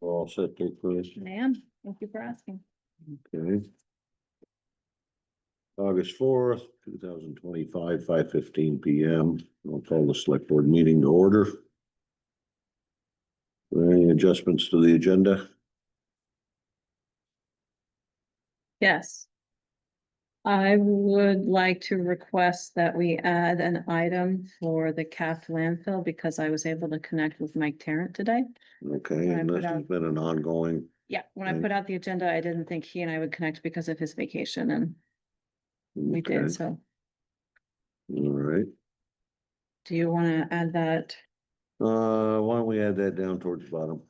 All set there, Chris? I am. Thank you for asking. Okay. August 4th, 2025, 5:15 PM. I'll call the select board meeting to order. Are there any adjustments to the agenda? Yes. I would like to request that we add an item for the CAF landfill because I was able to connect with Mike Tarrant today. Okay, I and put this has out- been an ongoing, Yeah, when I Okay. put out the agenda, I didn't think he and I would connect because of his vacation and we okay, did, so. all right. Do you want to add that Why don't we add that down towards the bottom?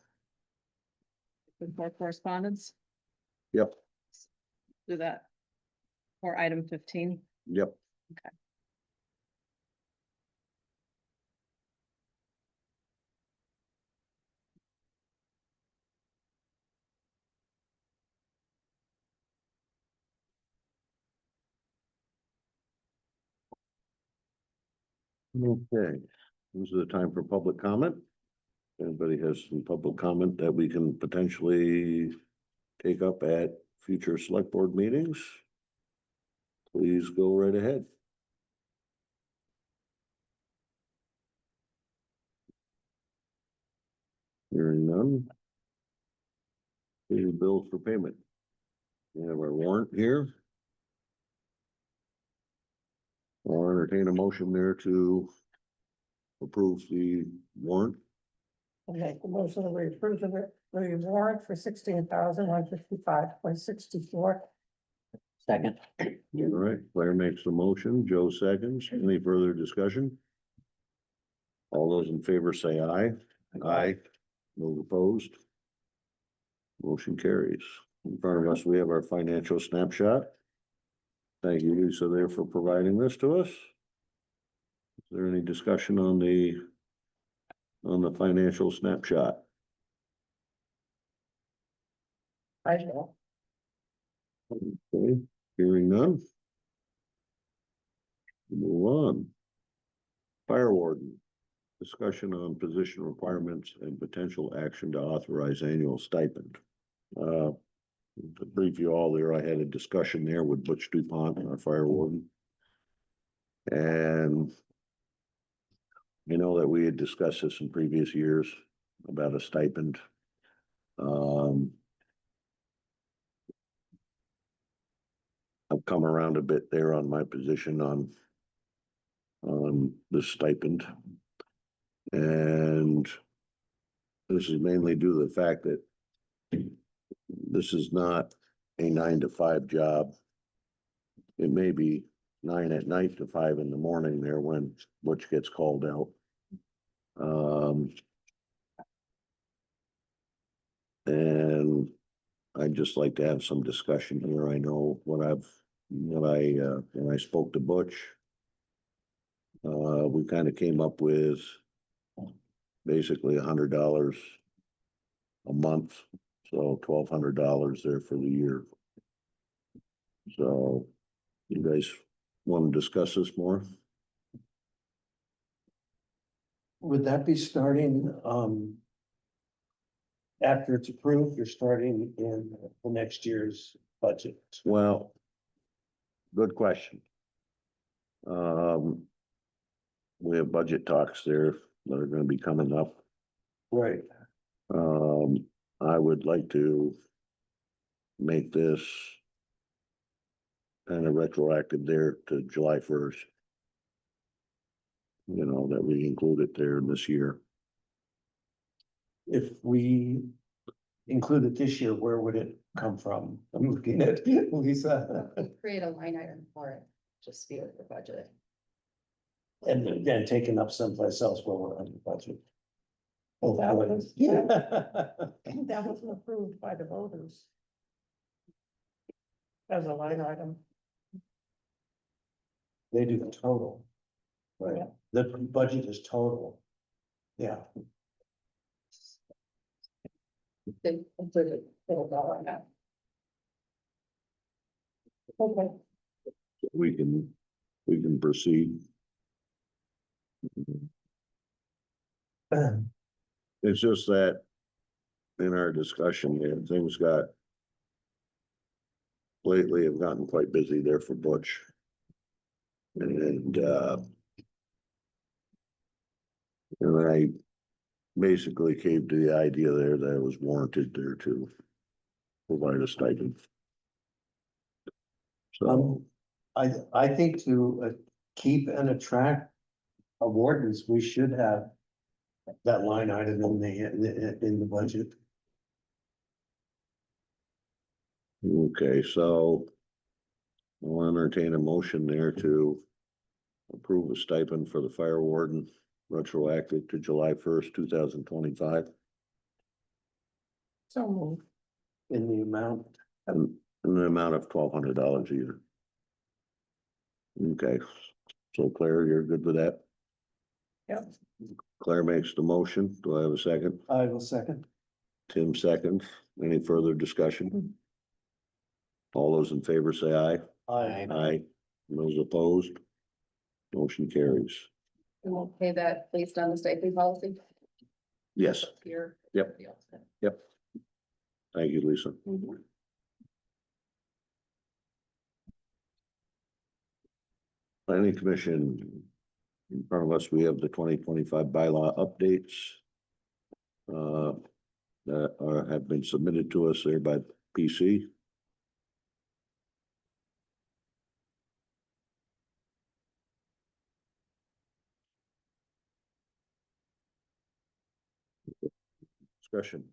before correspondence? Yep, Do that. For item 15. yep. Okay. Okay, this is the time for public comment. Anybody has some public comment that we can potentially take up at future select board meetings? Please go right ahead. Hearing none. Pay the bills for payment. We have our warrant here. I'll entertain a motion there to approve the warrant. I'll make the motion that we approve the warrant for 16,155.64. Second. All right, Claire makes the motion, Joe seconds. Any further discussion? All those in favor say aye. Aye. Those opposed? Motion carries. In front of us, we have our financial snapshot. Thank you, Lisa, there for providing this to us. Is there any discussion on the financial snapshot? I know. Okay, hearing none. Move on. Fire warden, discussion on position requirements and potential action to authorize annual stipend. To brief you all there, I had a discussion there with Butch DuPont, our fire warden. And you know that we had discussed this in previous years about a stipend. I've come around a bit there on my position on the stipend. And this is mainly due to the fact that this is not a 9 to 5 job. It may be 9 at night to 5 in the morning there when Butch gets called out. And I'd just like to have some discussion here. I know when I spoke to Butch, we kind of came up with basically $100 a month, so $1,200 there for the year. So you guys want to discuss this more? Would that be starting, after it's approved, you're starting in the next year's budget? Well, good question. We have budget talks there that are gonna be coming up. Right. I would like to make this kind of retroactive there to July 1st. You know, that we include it there this year. If we include it this year, where would it come from? I'm looking at Lisa. Create a line item for it, just be with the budget. And then taken up someplace else where we're under budget. Oh, That boy. was- That wasn't approved by the voters. As a line item. They do the total. Right, the budget is total. Yeah, They included little dollar amount. Okay. We can proceed. It's just that in our discussion there, things got lately have gotten quite busy there for Butch. And I basically caved to the idea there that it was warranted there to provide a stipend. So, I think to keep and attract wardens, we should have that line item in the budget. okay, so I'll entertain a motion there to approve a stipend for the fire warden retroactive to July 1st, 2025. So moved. In the amount, And an amount of $1,200 a year. Okay, so Claire, you're good with that? Yep. Claire makes the motion. Do I have a second? I will second. Tim seconds. Any further discussion? All those in favor say aye. Aye. Those opposed? Motion carries. And we'll pay that based on the stipend policy. Yes, Here. Yep. thank you, Lisa. Mhm. Planning Commission. In front of us, we have the 2025 bylaw updates. That have been submitted to us there by PC. Discussion.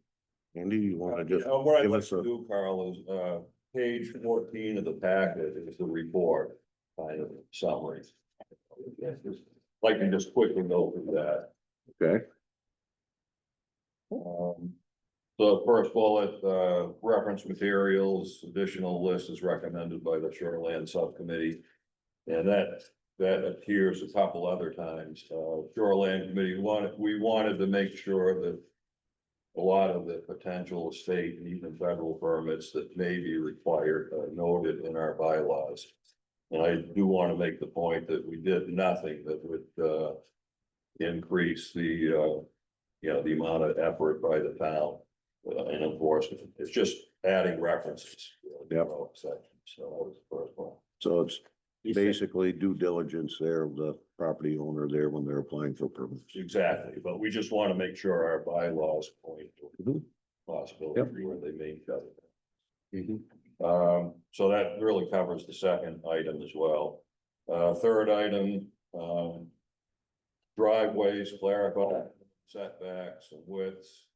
Andy, you wanna just What I'd give like us to a, do, Carl, is, page 14 of the packet is the report, kind of summary. Like to just quickly go through that. okay, So first bullet, reference materials, additional list is recommended by the Shoreland Subcommittee. And that appears a couple other times. Shoreland Committee we wanted to make sure that a lot of the potential state and even federal permits that may be required are noted in our bylaws. And I do want to make the point that we did nothing that would increase the the amount of effort by the town in enforcement. It's just adding references. Yep. Section. So that was the first one. so it's basically due diligence there of the property owner there when they're applying for permits. Exactly, but we just want to make sure our bylaws point to Mhm. possibility Yep. where they may cut it. Mhm. So that really covers the second item as well. Third item, driveways, clarify setbacks and widths.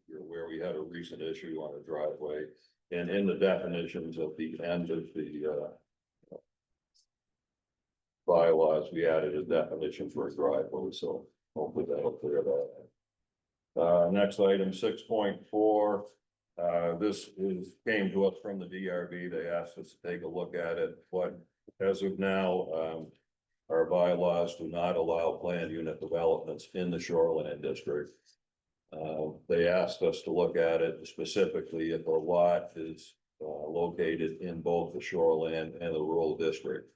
You're aware we had a recent issue on a driveway, and in the definitions at the end of the bylaws, we added a definition for a driveway, so hopefully that'll clear that. Next item, 6.4. This came to us from the DRB. They asked us to take a look at it, but as of now, our bylaws do not allow planned unit developments in the shoreline district. They asked us to look at it specifically if a lot is located in both the shoreline and the rural district.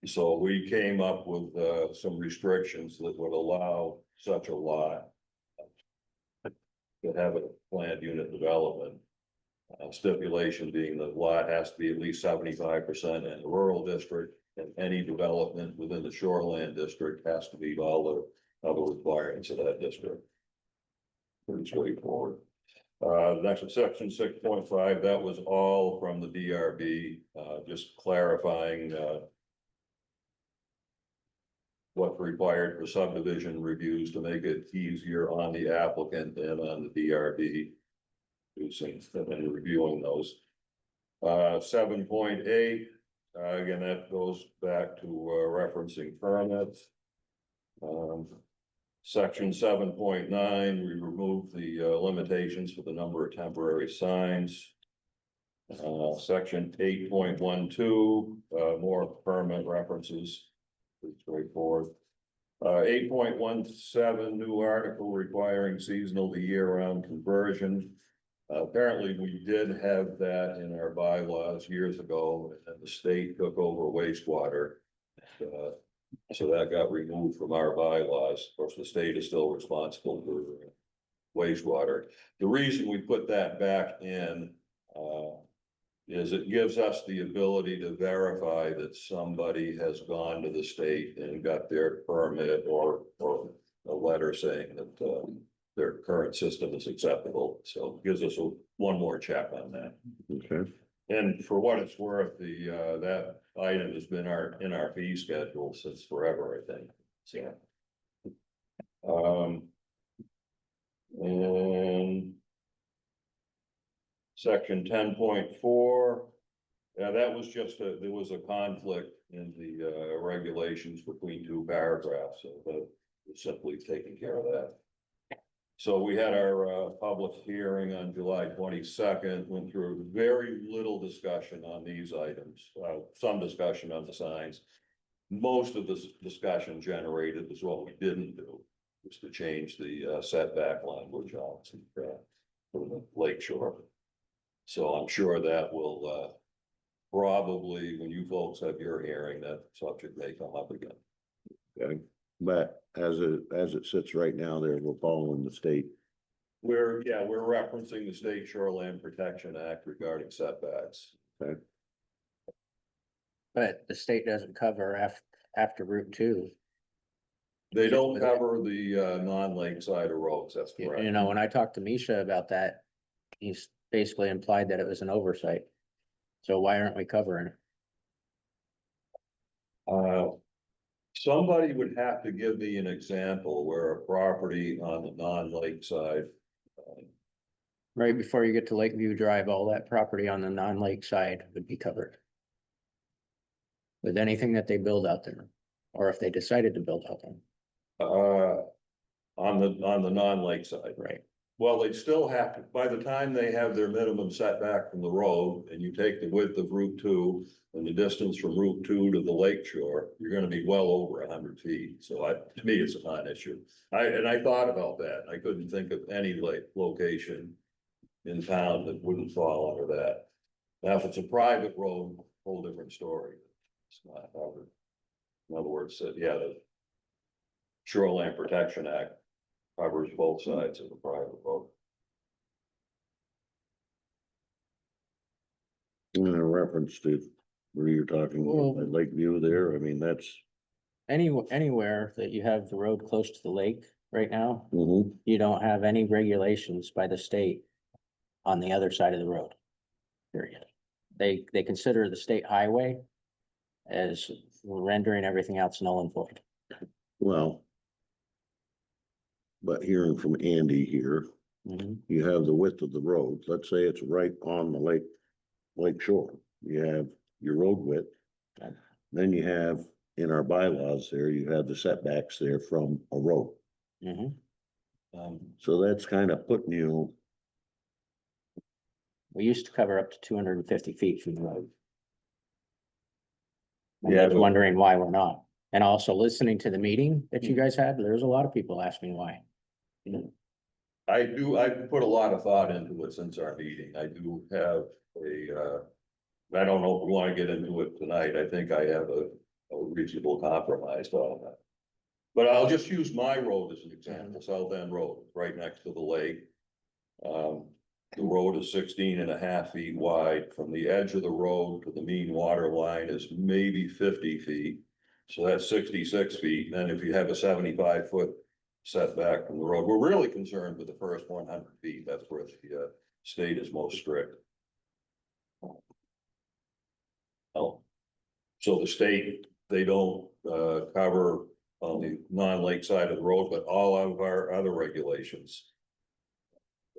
So we came up with some restrictions that would allow such a lot to have a planned unit development. Stipulation being that lot has to be at least 75% in the rural district, and any development within the shoreline district has to meet all the other requirements of that district. Pretty straightforward. Next is section 6.5, that was all from the DRB, just clarifying what's required for subdivision reviews to make it easier on the applicant and on the DRB. And reviewing those. 7.8, again, that goes back to referencing permits. Section 7.9, we removed the limitations for the number of temporary signs. Section 8.12, more permit references. Pretty straightforward. 8.17, new article requiring seasonal to year-round conversion. Apparently, we did have that in our bylaws years ago, and the state took over wastewater. So that got removed from our bylaws. Of course, the state is still responsible for wastewater. The reason we put that back in, is it gives us the ability to verify that somebody has gone to the state and got their permit or a letter saying that, their current system is acceptable. So it gives us one more check on that. Okay, And for what it's worth, that item has been in our fee schedule since forever, I think, so. And. Section 10.4. Yeah, that was just there was a conflict in the regulations between two paragraphs, so that was simply taking care of that. So we had our public hearing on July 22nd, went through very little discussion on these items, some discussion on the signs. Most of this discussion generated is what we didn't do, was to change the setback language on from the lake shore. So I'm sure that will probably, when you folks have your hearing, that subject may come up again. okay, but as it sits right now there, we're following the state. We're referencing the State Shoreline Protection Act regarding setbacks. But the state doesn't cover after Route 2. They don't cover the non-lake side of roads, that's correct. You know, when I talked to Misha about that, he's basically implied that it was an oversight. So why aren't we covering it? Somebody would have to give me an example where a property on the non-lake side. Right before you get to Lakeview Drive, all that property on the non-lake side would be covered. With anything that they build out there, or if they decided to build out there, On the non-lake side. right? Well, they'd still have to, by the time they have their minimum setback from the road, and you take the width of Route 2 and the distance from Route 2 to the lake shore, you're gonna be well over 100 feet. So to me, it's a non-issue. I thought about that. I couldn't think of any lake location in town that wouldn't fall under that. Now, if it's a private road, whole different story. It's not covered. In other words, the Shoreline Protection Act covers both sides of the private road. In a reference to where you're talking Well- about Lakeview there, I mean, that's. Anywhere that you have the road close to the lake right now, Mhm. you don't have any regulations by the state on the other side of the road. Period. They consider the state highway as rendering everything else null and void. Well. But hearing from Andy here, Mhm. you have the width of the road, let's say it's right on the lake shore. You have your road width. Then you have, in our bylaws there, you have the setbacks there from a road. Mhm. So that's kind of putting you, We used to cover up to 250 feet from the road. And Yeah, I was but- wondering why we're not. And also listening to the meeting that you guys had, there's a lot of people asking why. I've put a lot of thought into it since our meeting. I do have I don't know if we want to get into it tonight. I think I have a reasonable compromise on that. But I'll just use my road as an example, South End Road, right next to the lake. The road is 16.5 feet wide. From the edge of the road to the mean water line is maybe 50 feet. So that's 66 feet. Then if you have a 75-foot setback from the road, we're really concerned with the first 100 feet. That's where the state is most strict. Oh, so the state, they don't cover on the non-lake side of the road, but all of our other regulations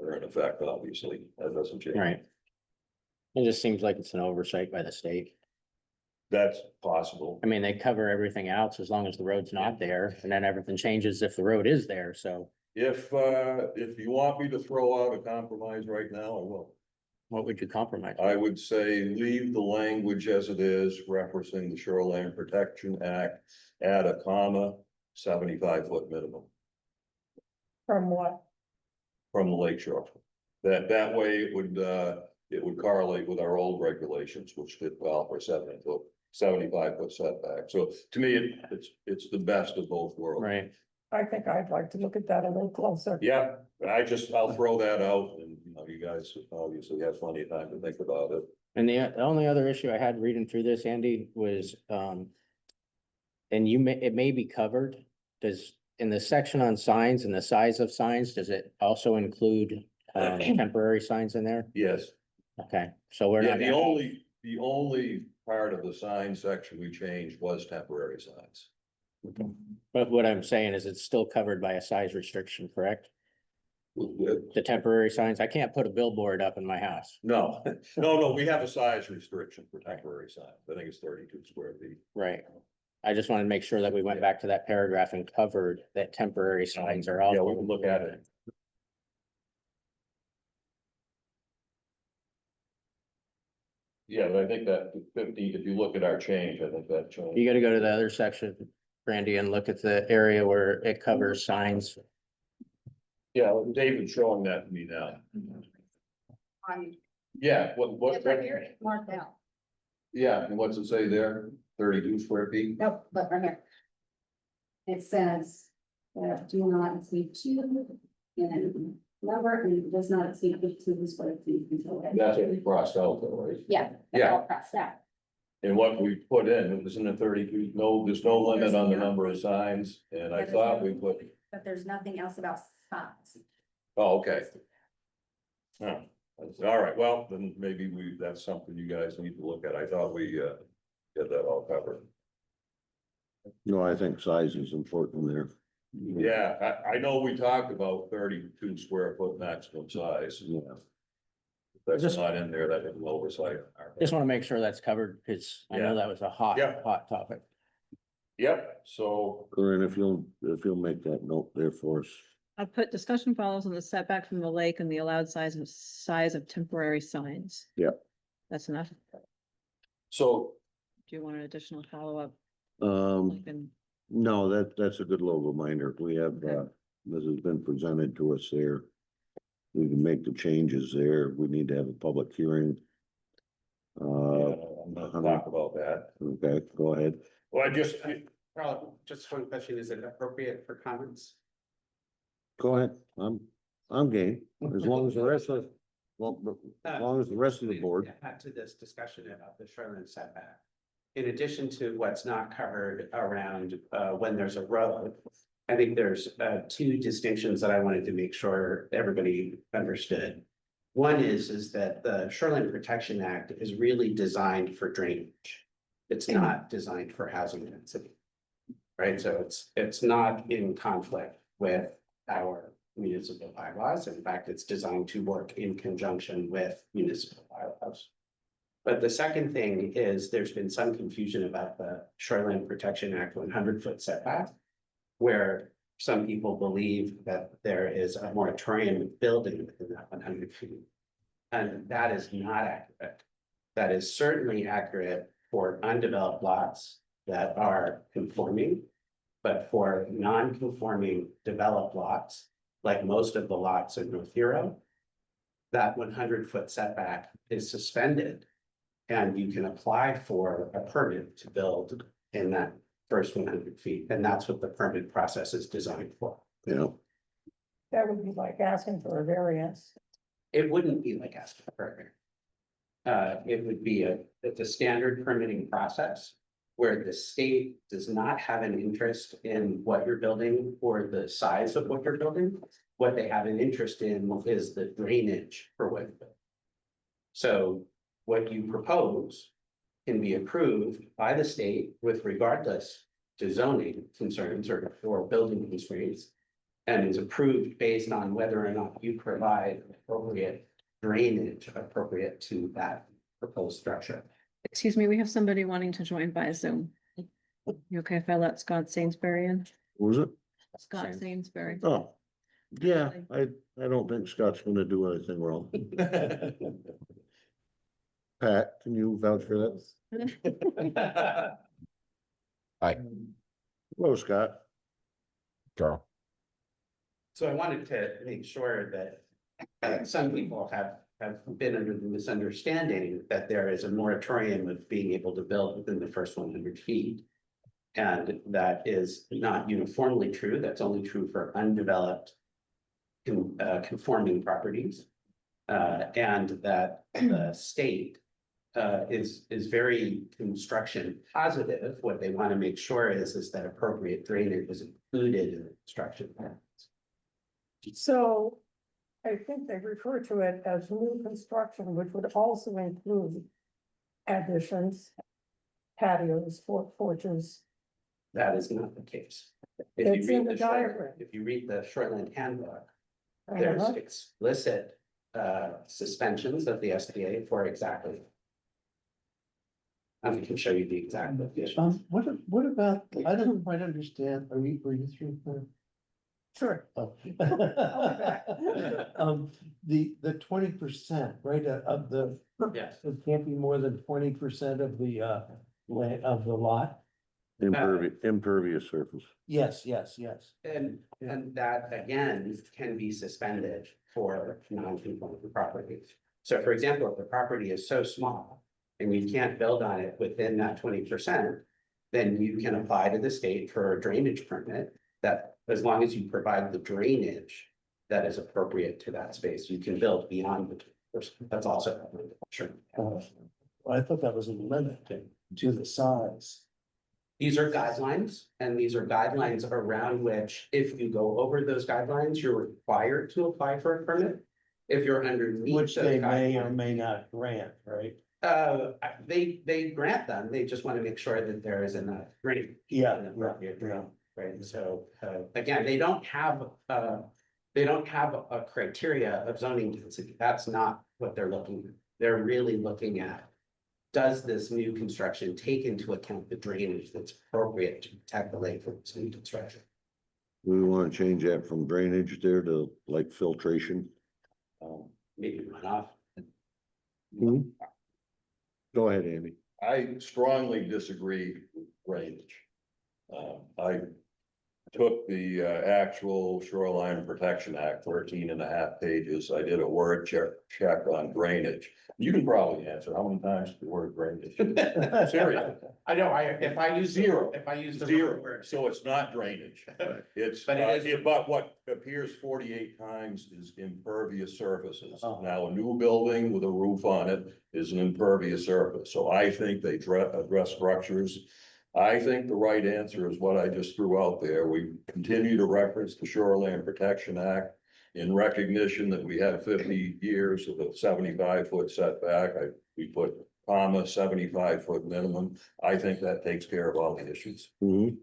are in effect, obviously, that doesn't change. Right. It just seems like it's an oversight by the state. That's possible. I mean, they cover everything else as long as the road's not there, and then everything changes if the road is there, so If you want me to throw out a compromise right now, I will. what would you compromise? I would say leave the language as it is, referencing the Shoreline Protection Act, add a comma, 75-foot minimum From what? from the lake shore. That way it would correlate with our old regulations, which did call for 75-foot setback. So to me, it's the best of both worlds. Right, I think I'd like to look at that a little closer. Yeah, I'll throw that out and, you know, you guys obviously have plenty of time to think about it. And the only other issue I had reading through this, Andy, was, and it may be covered, in the section on signs and the size of signs, does it also include, temporary signs in there? Yes. Okay, so we're Yeah, not. the only part of the sign section we changed was temporary signs. But what I'm saying is it's still covered by a size restriction, correct? The temporary signs, I can't put a billboard up in my house. No, no, we have a size restriction for temporary signs. I think it's 32 square feet. Right. I just wanted to make sure that we went back to that paragraph and covered that temporary signs are all. Yeah, we can look at it. Yeah, but I think that 50, if you look at our change, I think that You change. gotta go to the other section, Brandy, and look at the area where it covers signs. Yeah, David's showing that to me now. Yeah, It's right here, it's marked out. Yeah, and what's it say there? 32 square feet? Nope, but right here. It says, do not exceed 2 in number and it does not exceed 15 square feet until. That's what we crossed out though, right? Yeah, that's all crossed out. And what we put in, it was in the 32, there's no limit on the number of signs, and I thought we put, But there's nothing else about size. oh, okay. Huh. All right, well, then maybe that's something you guys need to look at. I thought we, get that all covered. No, I think size is important there. Yeah, I know we talked about 32 square foot maximum size. Yeah. If that's not in there, that is an oversight. on our part. Just wanna make sure that's covered, because I know Yeah. that was a hot, Yeah. hot topic. Yep, so, Corinne, if you'll make that note there for us. I put discussion follows on the setback from the lake and the allowed size of temporary signs. Yep. That's enough. so, Do you want an additional follow-up? Um, Like in- no, that's a good little reminder. We have, this has been presented to us there. We can make the changes there. We need to have a public hearing. yeah, I'm gonna talk about that. Okay, go ahead. Well, I just, Carl, just one question, is it appropriate for comments? Go ahead. I'm game, as long as the rest of, well, as long as the rest of the board. Add to this discussion about the shoreline setback. In addition to what's not covered around when there's a road. I think there's two distinctions that I wanted to make sure everybody understood. One is that the Shoreline Protection Act is really designed for drainage. It's not designed for housing density. Right, so it's not in conflict with our municipal bylaws. In fact, it's designed to work in conjunction with municipal bylaws. But the second thing is there's been some confusion about the Shoreline Protection Act 100-foot setback. Where some people believe that there is a moratorium building within that 100 feet. And that is not accurate. That is certainly accurate for undeveloped lots that are conforming. But for non-conforming developed lots, like most of the lots in North Hero. That 100-foot setback is suspended. And you can apply for a permit to build in that first 100 feet, and that's what the permit process is designed for. Yeah, That would be like asking for a variance. It wouldn't be like asking for a variance. It would be it's a standard permitting process where the state does not have an interest in what you're building or the size of what you're building. What they have an interest in is the drainage for what you're building. So what you propose can be approved by the state with regardless to zoning concerns or building constraints. And is approved based on whether or not you provide appropriate drainage appropriate to that proposed structure. Excuse me, we have somebody wanting to join by Zoom. You okay if I let Scott Sainsbury in? what was it? Scott Same. Sainsbury. Oh, yeah, I don't think Scott's gonna do anything wrong. Pat, can you vouch for that? Hello, Scott. Carl. So I wanted to make sure that some people have been under the misunderstanding that there is a moratorium of being able to build within the first 100 feet. And that is not uniformly true. That's only true for undeveloped conforming properties. And that the state is very construction positive. What they want to make sure is that appropriate drainage is included in the construction plans. So I think they refer to it as new construction, which would also include additions, patios, porches. That is not the case. If It's you in read the the diagram. if you read the shoreline handbook, there's Uh-huh. explicit suspensions of the SBA for exactly. I can show you the exact location. What about, I don't quite understand, were you through? Sure. Oh. back. The 20%, right, of the, Yes. it can't be more than 20% of the land of the lot? Impervious surface. Yes. And that again can be suspended for non-conforming properties. So for example, if the property is so small and you can't build on it within that 20%, then you can apply to the state for a drainage permit that, as long as you provide the drainage that is appropriate to that space, you can build beyond the 20%. That's also. Sure. I thought that was a limit to the size. These are guidelines, and these are guidelines around which, if you go over those guidelines, you're required to apply for a permit. If you're underneath. Which those they may or guidelines, may not grant, right? they grant them, they just want to make sure that there is enough drainage. Yeah, an appropriate drainage, right? So, again, they don't have a criteria of zoning density. That's not what they're looking at. They're really looking at, does this new construction take into account the drainage that's appropriate to protect the lake from this new construction? We want to change that from drainage there to like filtration. Maybe runoff. Go ahead, Andy. I strongly disagree with drainage. I took the actual Shoreline Protection Act, 13 and a half pages. I did a word check on drainage. You can probably answer, how many times the word drainage? Seriously, I know, if I use Zero. if I use the zero, wrong word. so it's not drainage. It's, But it is- but what appears 48 times is impervious surfaces. Oh. Now, a new building with a roof on it is an impervious surface, so I think they address structures. I think the right answer is what I just threw out there. We continue to reference the Shoreline Protection Act in recognition that we have 50 years of a 75-foot setback. We put comma 75-foot minimum. I think that takes care of all the issues. Mhm.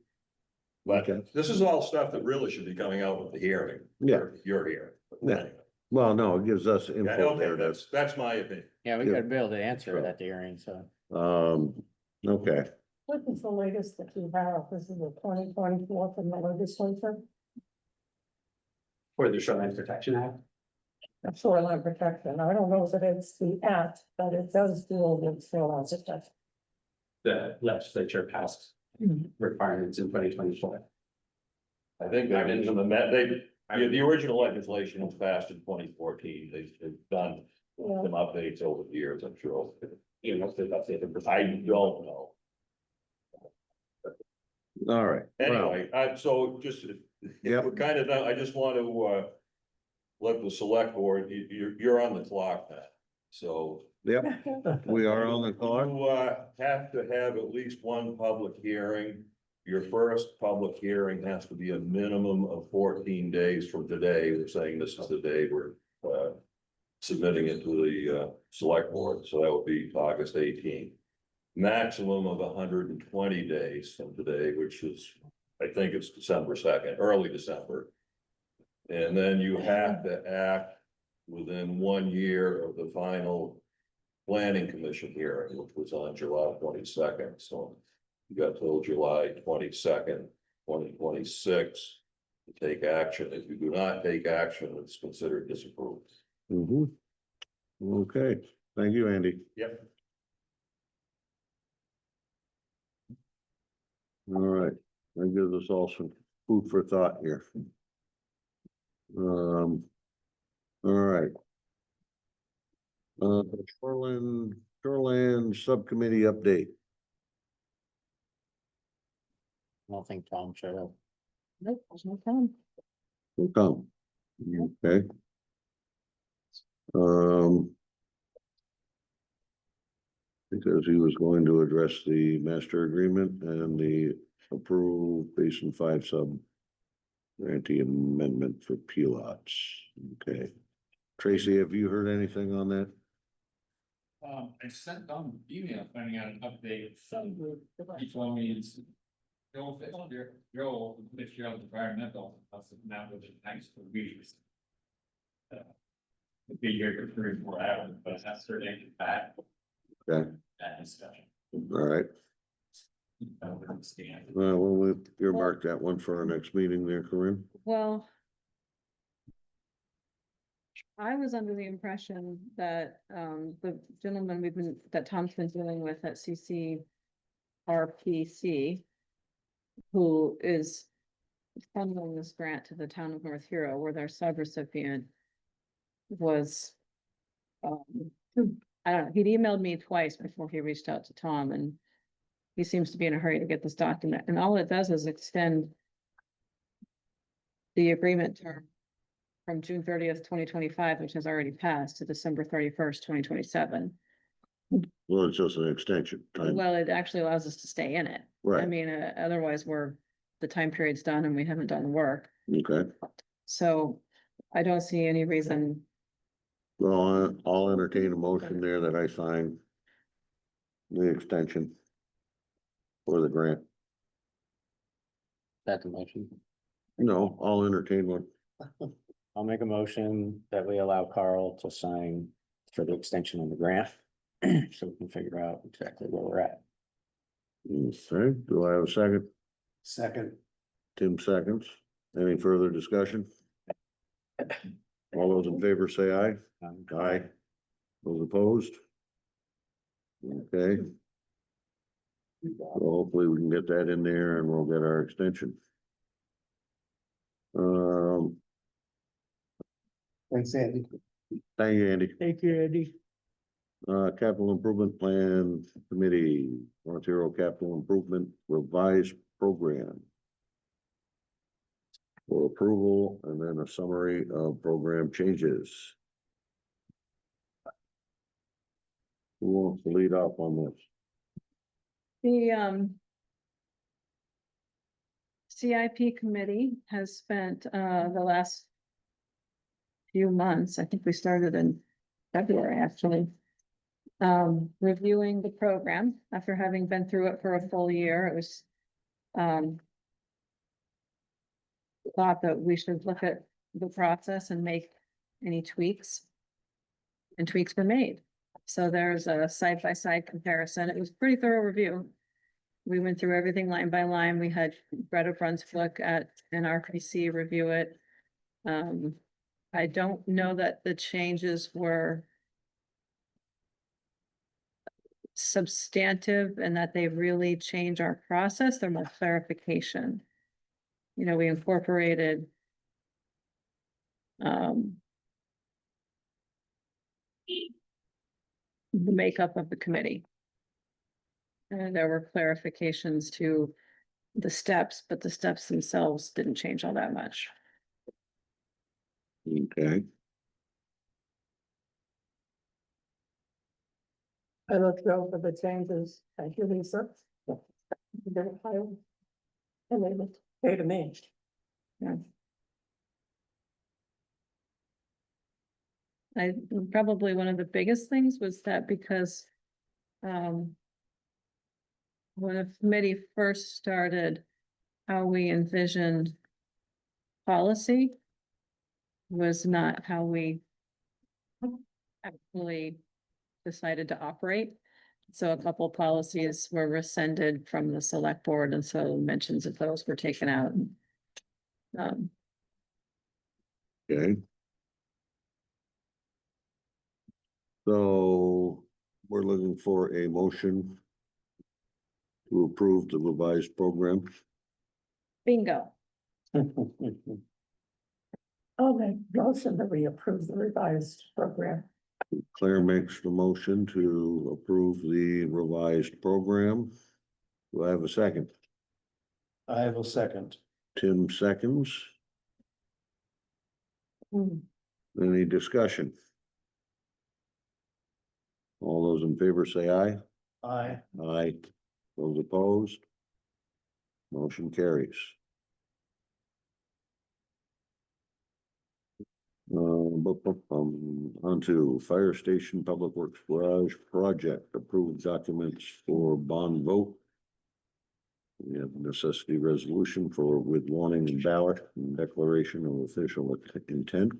But Okay. this is all stuff that really should be coming out with the hearing. Yeah. You're here. Yeah. Well, no, it gives us Yeah, info okay, there. that's my opinion. Yeah, we Yeah. gotta be able to answer Sure. it at the hearing, so. Okay. What is the latest that you have? This is the 2024 from the legislature, For the Shoreline Protection Act. of shoreline protection. I don't know if it's the act, but it does deal with shoreline protection. The legislature passed requirements in 2024. I think they've the original legislation was passed in 2014. They've done Yeah. some updates over the years, I'm sure. You know, if they've updated. I don't know. All right. Well, Anyway, so just, if Yep. we're kind of done, I just want to, let the select board, you're on the clock now. So yep, we are on the clock. you, have to have at least one public hearing. Your first public hearing has to be a minimum of 14 days from today. We're saying this is the day we're, submitting it to the, select board, so that would be August 18th. Maximum of 120 days from today, which is, I think it's December 2nd, early December. And then you have to act within 1 year of the final planning commission hearing, which was on July 22nd, so you got till July 22nd, 2026 to take action. If you do not take action, it's considered disapproved. Okay, thank you, Andy. Yep. All right, that gives us all some food for thought here. All right. Shoreland Subcommittee update. I don't think Tom showed up. Nope, there's no problem. Will come. Okay. Um. Because he was going to address the master agreement and the approved Basin 5 sub. Grantee amendment for P lots. Okay. Tracy, have you heard anything on that? I sent down an email finding out an update. He told me it's. Joe this year on environmental, now with the thanks for meetings. Be here for 3 or 4 hours, but I have certainly back. Okay. That discussion. All right. I don't understand. Well, we'll earmark that one for our next meeting there, Corinne. Well. I was under the impression that, the gentleman that Tom's been dealing with at CCRPC. Who is funneling this grant to the town of North Hero, where their subrecipient was. I don't know, he'd emailed me twice before he reached out to Tom, and he seems to be in a hurry to get this document, and all it does is extend the agreement term from June 30th, 2025, which has already passed, to December 31st, 2027. Well, it's just an extension. Time. Well, it actually allows us to stay in it. I Right. mean, otherwise the time period's done and we haven't done the work. Okay. So I don't see any reason. Well, I'll entertain a motion there that I sign the extension for the grant. That's a motion. No, I'll entertain one. I'll make a motion that we allow Carl to sign for the extension of the grant. So we can figure out exactly where we're at. Okay, do I have a second? Second. Tim seconds. Any further discussion? All those in favor say aye. Aye. Those opposed? Okay. So hopefully we can get that in there and we'll get our extension. Thanks, Andy. Thank you, Andy. Thank you, Andy. Capital Improvement Plan Committee, Ontario Capital Improvement Revised Program. For approval and then a summary of program changes. Who wants to lead off on this? The CIP committee has spent the last few months, I think we started in February, actually. Reviewing the program after having been through it for a full year. It was thought that we should look at the process and make any tweaks. And tweaks were made. So there's a side-by-side comparison. It was a pretty thorough review. We went through everything line by line. We had Greta Brunswick at an RPC review it. I don't know that the changes were substantive and that they really change our process. They're more clarification. You know, we incorporated the makeup of the committee. And there were clarifications to the steps, but the steps themselves didn't change all that much. Okay, I looked over the changes. Thank you, Lisa. Very high. And they looked okay to me. Yeah. Probably one of the biggest things was that because when the committee first started, how we envisioned policy was not how we actually decided to operate. So a couple policies were rescinded from the select board, and so mentions of those were taken out. okay. So we're looking for a motion to approve the revised program. Bingo. I'll make motion that we approve the revised program. Claire makes the motion to approve the revised program. Do I have a second? I have a second. Tim seconds. Any discussion? All those in favor say aye. Aye. Aye. Those opposed? Motion carries. On to Fire Station Public Works Garage Project, approved documents for bond vote. We have necessity resolution for with warning and ballot and declaration of official intent.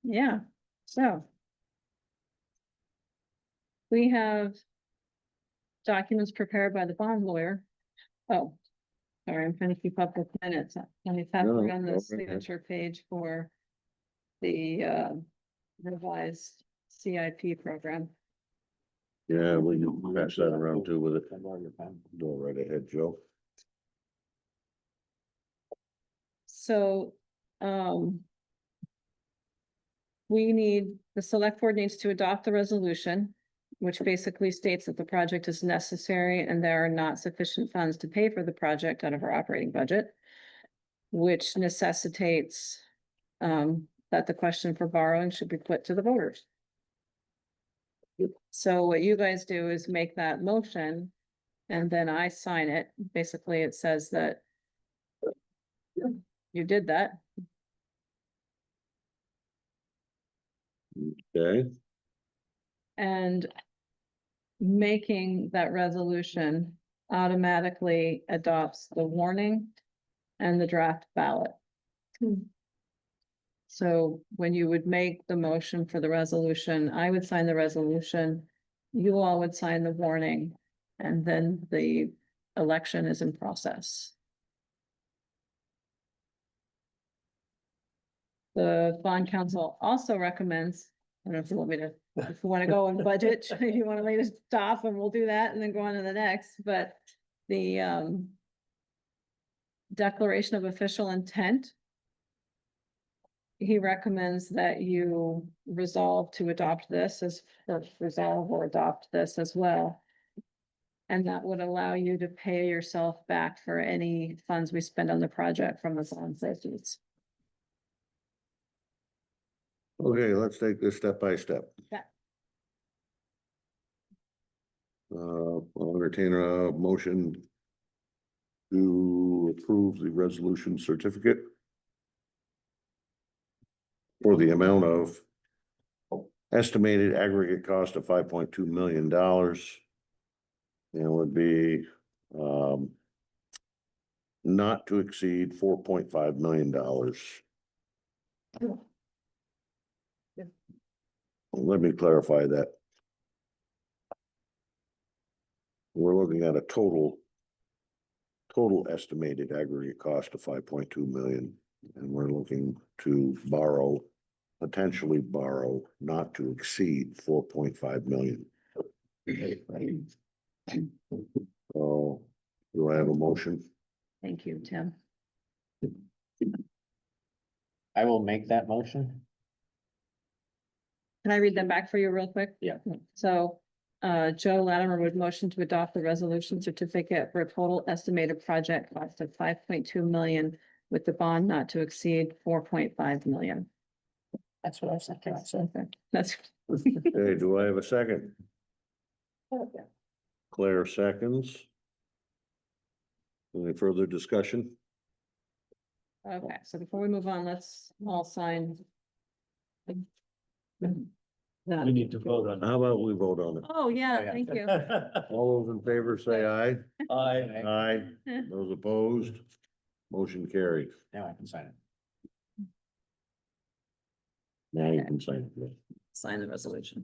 Yeah, so. We have. Documents prepared by the bond lawyer. Oh, sorry, I'm trying to keep up with minutes. Let me pass No, it on go the right ahead. signature page for. The revised CIP program. Yeah, we can pass that around too with it. Go right ahead, Joe. So, the select board needs to adopt the resolution, which basically states that the project is necessary and there are not sufficient funds to pay for the project out of our operating budget, which necessitates, that the question for borrowing should be put to the voters. So what you guys do is make that motion and then I sign it. Basically, it says that you did that. Okay, And making that resolution automatically adopts the warning and the draft ballot. So when you would make the motion for the resolution, I would sign the resolution, you all would sign the warning, and then the election is in process. The bond council also recommends, I don't know if you want me to, if you want to go on budget, if you want to lay this off and we'll do that and then go on to the next, but the declaration of official intent. He recommends that you resolve to adopt this as, or resolve or adopt this as well. And that would allow you to pay yourself back for any funds we spend on the project from the bond safeties. okay, let's take this step by step. Yeah. I'll entertain a motion to approve the resolution certificate for the amount of estimated aggregate cost of $5.2 million. And it would be not to exceed $4.5 million. Let me clarify that. We're looking at a total estimated aggregate cost of 5.2 million, and we're looking to potentially borrow not to exceed 4.5 million. So, do I have a motion? Thank you, Tim. I will make that motion. Can I read them back for you real quick? Yeah. So, Joe Latimer would motion to adopt the resolution certificate for a total estimated project cost of 5.2 million with the bond not to exceed 4.5 million. That's what I said. Okay, that's. Okay, do I have a second? Claire seconds. Any further discussion? Okay, so before we move on, let's all sign. that. We need to vote on. How about we vote on it? Oh, yeah, thank you. All those in favor say aye. Aye. Aye. Those opposed? Motion carried. Now I can sign it. Now you can sign it. Sign the resolution.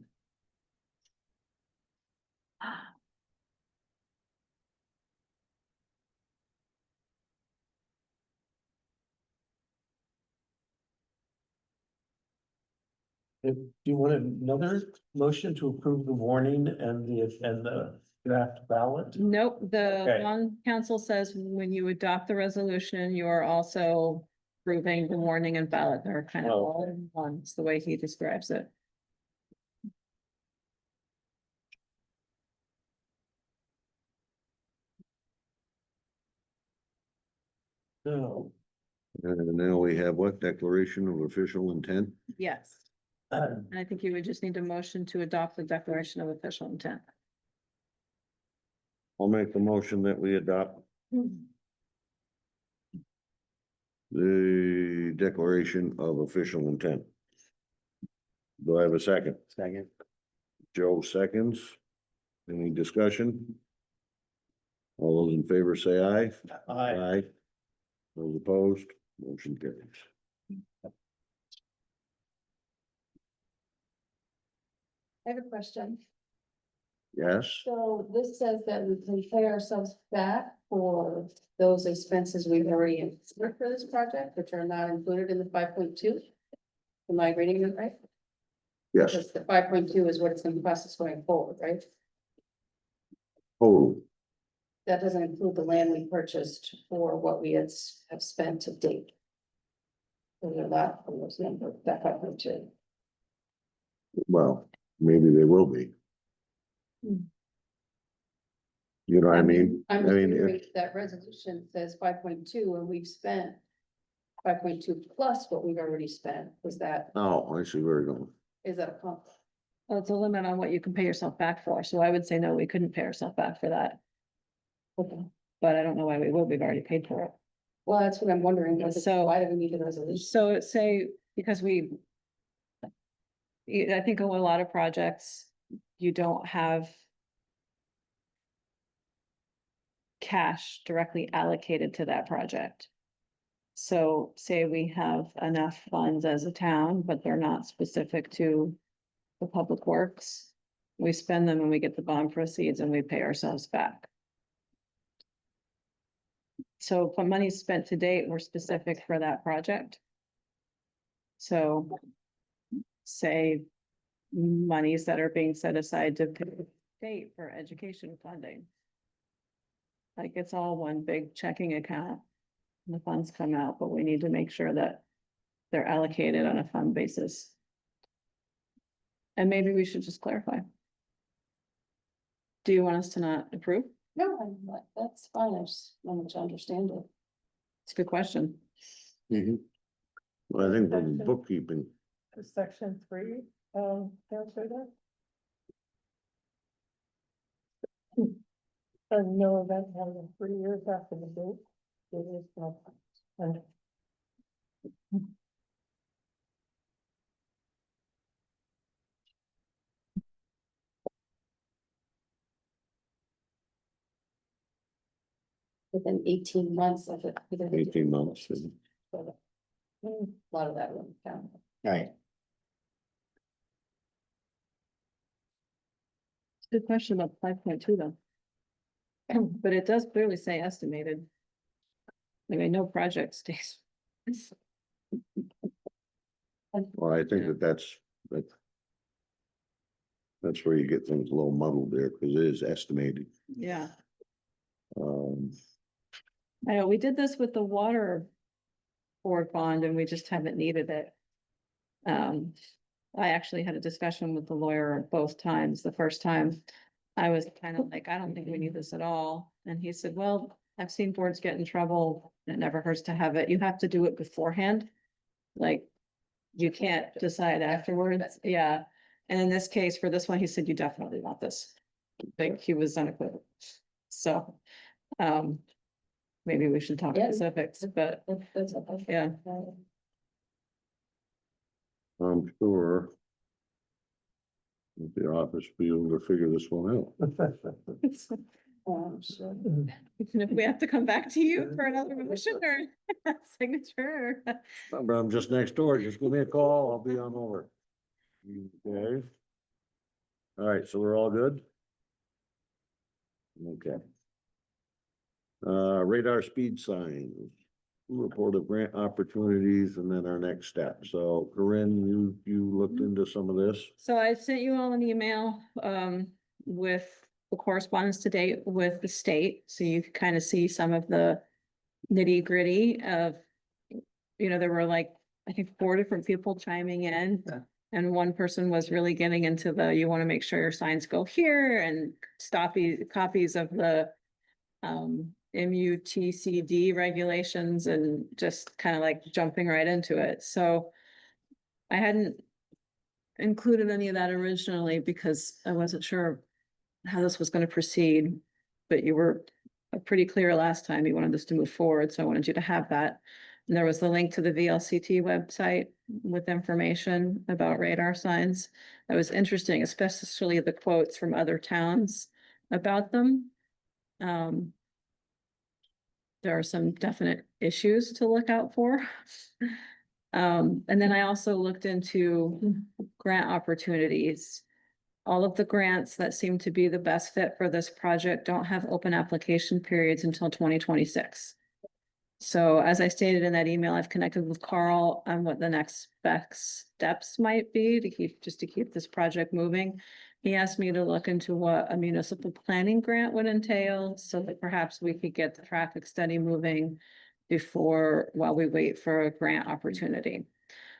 Do you want another motion to approve the warning and the draft ballot? Nope, the Okay. bond council says when you adopt the resolution, you are also approving the warning and ballot. They're kind of all in one. It's the way he describes it. No. And now we have what? Declaration of official intent? Yes. And I think you would just need a motion to adopt the declaration of official intent. I'll make the motion that we adopt the declaration of official intent. Do I have a second? Second. Joe seconds. Any discussion? All those in favor say aye. Aye. Those opposed, motion carries. I have a question. Yes, So this says that we can pay ourselves back for those expenses we've already incurred for this project, which are not included in the 5.2. Am I reading it right? yes, Because the 5.2 is what it's gonna cost us going forward, right? total. That doesn't include the land we purchased for what we have spent to date. So they're not from those numbers, that 5.2. Well, maybe they will be. Hmm. You know what I mean? I'm I mean, wondering if, if that resolution says 5.2 and we've spent 5.2 plus what we've already spent, is that I see where you're going. a conflict? Well, it's a limit on what you can pay yourself back for, so I would say no, we couldn't pay ourselves back for that. Okay. But I don't know why we will, we've already paid for it. Well, that's what I'm wondering, So- why do we need a resolution? So say, because I think on a lot of projects, you don't have cash directly allocated to that project. So say we have enough funds as a town, but they're not specific to the public works. We spend them and we get the bond proceeds and we pay ourselves back. So if money's spent to date, we're specific for that project. So say monies that are being set aside to pay state for education funding. Like it's all one big checking account. And the funds come out, but we need to make sure that they're allocated on a fund basis. And maybe we should just clarify. Do you want us to not approve? No, I'm not, that's fine, I just wanted to understand it. It's a good question. Mhm. Well, I think for the bookkeeping, Section 3, answer that. And no event having than 3 years after the date. It is not. And Within 18 months of it. 18 months. A lot of that won't count. Right. Good question about 5.2 though. But it does clearly say estimated. I mean, no project stays. Well, I think that's where you get things a little muddled there, because it is estimated. Yeah, Um, I know, we did this with the water board bond and we just haven't needed it. I actually had a discussion with the lawyer both times. The first time I was kind of like, I don't think we need this at all. And he said, well, I've seen boards get in trouble. It never hurts to have it. You have to do it beforehand. Like, you can't decide afterwards. Yeah. And in this case, for this one, he said, you definitely want this. Like, he was unequivocal. So, maybe we should talk Yeah. specifics, but That's okay. yeah. I'm sure the office will be able to figure this one out. Sure. Even if we have to come back to you for another motion or signature. But I'm just next door, just give me a call, I'll be on over. Okay. All right, so we're all good? Okay. Radar speed signs, report of grant opportunities, and then our next step. So Corinne, you looked into some of this? So I sent you all an email with the correspondence to date with the state, so you can kind of see some of the nitty gritty of, there were like, I think 4 different people chiming in. Yeah. And one person was really getting into you want to make sure your signs go here and copies of the MUTCD regulations and just kind of like jumping right into it. So I hadn't included any of that originally because I wasn't sure how this was going to proceed. But you were pretty clear last time you wanted us to move forward, so I wanted you to have that. And there was the link to the VLCT website with information about radar signs. That was interesting, especially the quotes from other towns about them. There are some definite issues to look out for. And then I also looked into grant opportunities. All of the grants that seem to be the best fit for this project don't have open application periods until 2026. So as I stated in that email, I've connected with Carl on what the next best steps might be to keep this project moving. He asked me to look into what a municipal planning grant would entail, so that perhaps we could get the traffic study moving while we wait for a grant opportunity.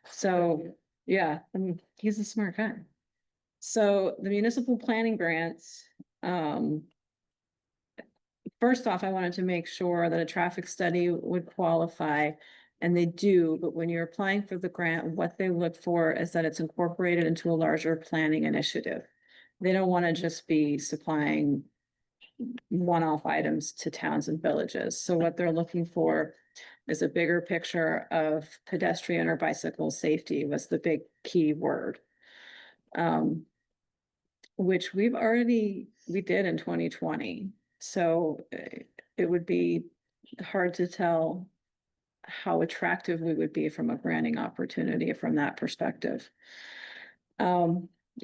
So, yeah, I mean, he's a smart guy. So the municipal planning grants, first off, I wanted to make sure that a traffic study would qualify, and they do, but when you're applying for the grant, what they look for is that it's incorporated into a larger planning initiative. They don't want to just be supplying one-off items to towns and villages. So what they're looking for is a bigger picture of pedestrian or bicycle safety was the big key word. Which we did in 2020. So it would be hard to tell how attractive we would be from a granting opportunity from that perspective.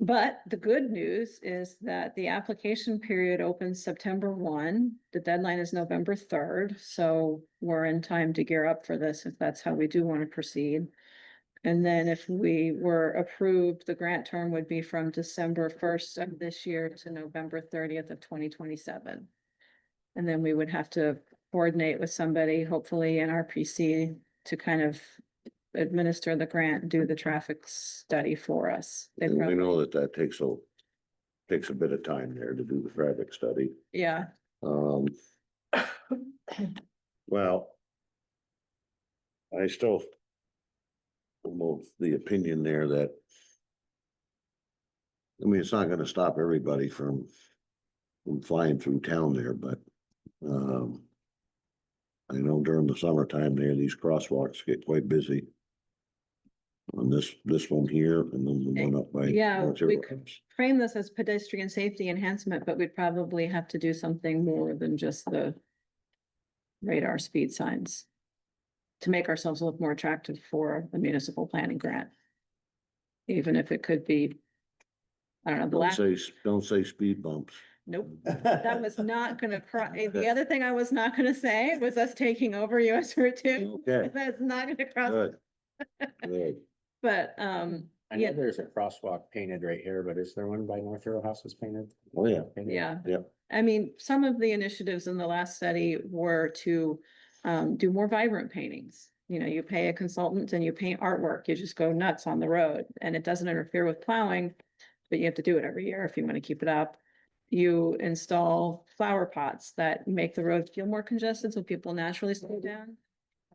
But the good news is that the application period opens September 1. The deadline is November 3rd. So we're in time to gear up for this if that's how we do want to proceed. And then if we were approved, the grant term would be from December 1st of this year to November 30th of 2027. And then we would have to coordinate with somebody, hopefully in RPC, to kind of administer the grant, do the traffic study for us. They And we probably, know that takes a bit of time there to do the traffic study. yeah, Well, I still am of the opinion there that, I mean, it's not gonna stop everybody from flying through town there, but, I know during the summertime there, these crosswalks get quite busy. On this one here, and then the one up by. Yeah, North we River could- House. frame this as pedestrian safety enhancement, but we'd probably have to do something more than just the radar speed signs to make ourselves look more attractive for a municipal planning grant. Even if it could be, I don't know, the Don't say speed bumps. nope, that was not gonna the other thing I was not gonna say was us taking over US Route 2. Okay, That's not gonna cross, good. Good. but, I yeah. know there's a crosswalk painted right here, but is there one by North River House that's painted? Oh, yeah. Painted? yeah. Yep. I mean, some of the initiatives in the last study were to do more vibrant paintings. You know, you pay a consultant and you paint artwork, you just go nuts on the road and it doesn't interfere with plowing, but you have to do it every year if you want to keep it up. You install flower pots that make the road feel more congested so people naturally slow down.